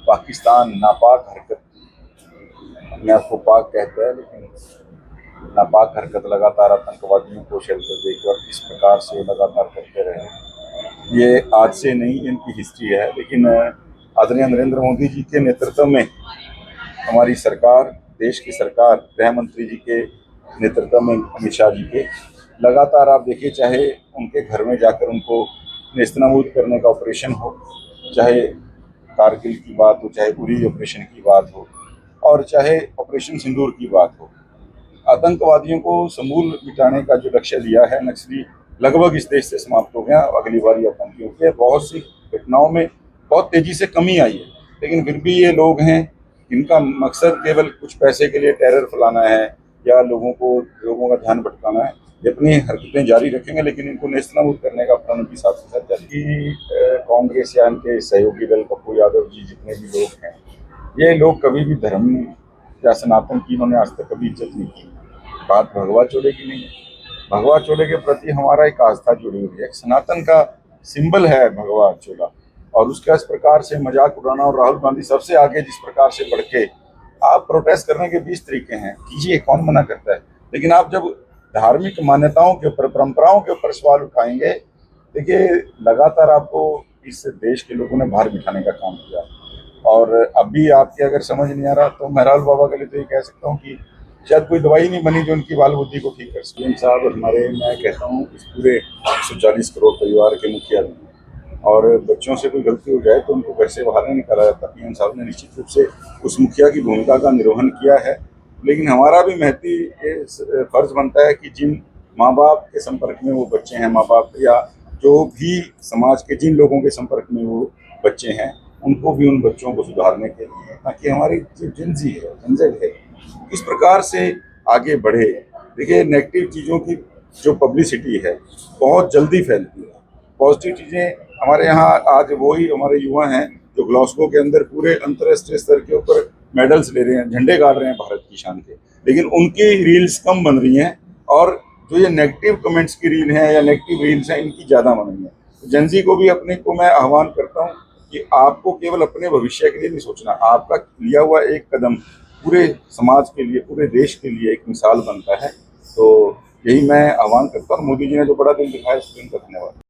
पाकिस्तान नापाक हरकत, अपने आप को पाक कहता है लेकिन नापाक हरकत लगातार आतंकवादियों को शेल्टर देकर किस प्रकार से लगातार करते रहे, ये आज से नहीं इनकी हिस्ट्री है। लेकिन आदरणीय नरेंद्र मोदी जी के नेतृत्व में हमारी सरकार, देश की सरकार, गृह मंत्री जी के नेतृत्व में अमित शाह जी के लगातार आप देखिए, चाहे उनके घर में जाकर उनको नेस्तनाबूद करने का ऑपरेशन हो, चाहे कारगिल की बात हो, चाहे उरी ऑपरेशन की बात हो, और चाहे ऑपरेशन सिंदूर की बात हो, आतंकवादियों को समूल मिटाने का जो लक्ष्य लिया है, नक्सली लगभग इस देश से समाप्त हो गया। अगली बार आतंकियों के बहुत सी घटनाओं में बहुत तेजी से कमी आई है, लेकिन फिर भी ये लोग हैं इनका मकसद केवल कुछ पैसे के लिए टेरर फैलाना है या लोगों का ध्यान भटकाना है। ये अपनी हरकतें जारी रखेंगे, लेकिन इनको नेस्तनाबूद करने का प्रण भी साथ ही साथ जारी। कांग्रेस या इनके सहयोगी दल पप्पू यादव जी, जितने भी लोग हैं, ये लोग कभी भी धर्म या सनातन की इन्होंने आज तक कभी इज्जत नहीं की। बात भगवा चोले की नहीं है, भगवा चोले के प्रति हमारा एक आस्था जुड़ी हुई है। सनातन का सिंबल है भगवा चोला, और उसका इस प्रकार से मजाक उड़ाना, और राहुल गांधी सबसे आगे जिस प्रकार से बढ़ के, आप प्रोटेस्ट करने के 20 तरीके हैं, कीजिए, कौन मना करता है। लेकिन आप जब धार्मिक मान्यताओं के ऊपर, परंपराओं के ऊपर सवाल उठाएंगे, देखिए लगातार आपको इस देश के लोगों ने बाहर बिठाने का काम किया। और अभी आपके अगर समझ नहीं आ रहा तो मैं राहुल बाबा के लिए तो ये कह सकता हूँ कि शायद कोई दवाई नहीं बनी जो उनकी बाल बुद्धि को ठीक कर सके। साहब हमारे, मैं कहता हूँ, इस पूरे 140 करोड़ परिवार के मुखिया भी, और बच्चों से कोई गलती हो जाए तो उनको घर से बाहर नहीं निकाला जाता। पीएम साहब ने निश्चित रूप से उस मुखिया की भूमिका का निर्वहन किया है, लेकिन हमारा भी महती ये फर्ज बनता है कि जिन माँ बाप के संपर्क में वो बच्चे हैं, माँ बाप या जो भी समाज के जिन लोगों के संपर्क में वो बच्चे हैं, उनको भी उन बच्चों को सुधारने के लिए, ताकि हमारी जो जिंजी है, जनजेड है, इस प्रकार से आगे बढ़े। देखिए, नेगेटिव चीज़ों की जो पब्लिसिटी है बहुत जल्दी फैलती है, पॉजिटिव चीज़ें हमारे यहाँ आज वही हमारे युवा हैं जो ग्लासगो के अंदर पूरे अंतर्राष्ट्रीय स्तर के ऊपर मेडल्स ले रहे हैं, झंडे गाड़ रहे हैं भारत की शान के, लेकिन उनकी रील्स कम बन रही हैं, और जो ये नेगेटिव कमेंट्स की रील हैं या नेगेटिव रील्स हैं, इनकी ज़्यादा बन रही हैं। तो जनजी को भी अपने को मैं आह्वान करता हूँ कि आपको केवल अपने भविष्य के लिए नहीं सोचना, आपका लिया हुआ एक कदम पूरे समाज के लिए, पूरे देश के लिए एक मिसाल बनता है। तो यही मैं आह्वान करता हूँ। मोदी जी ने जो बड़ा दिल दिखाया, उसके लिए उनका धन्यवाद।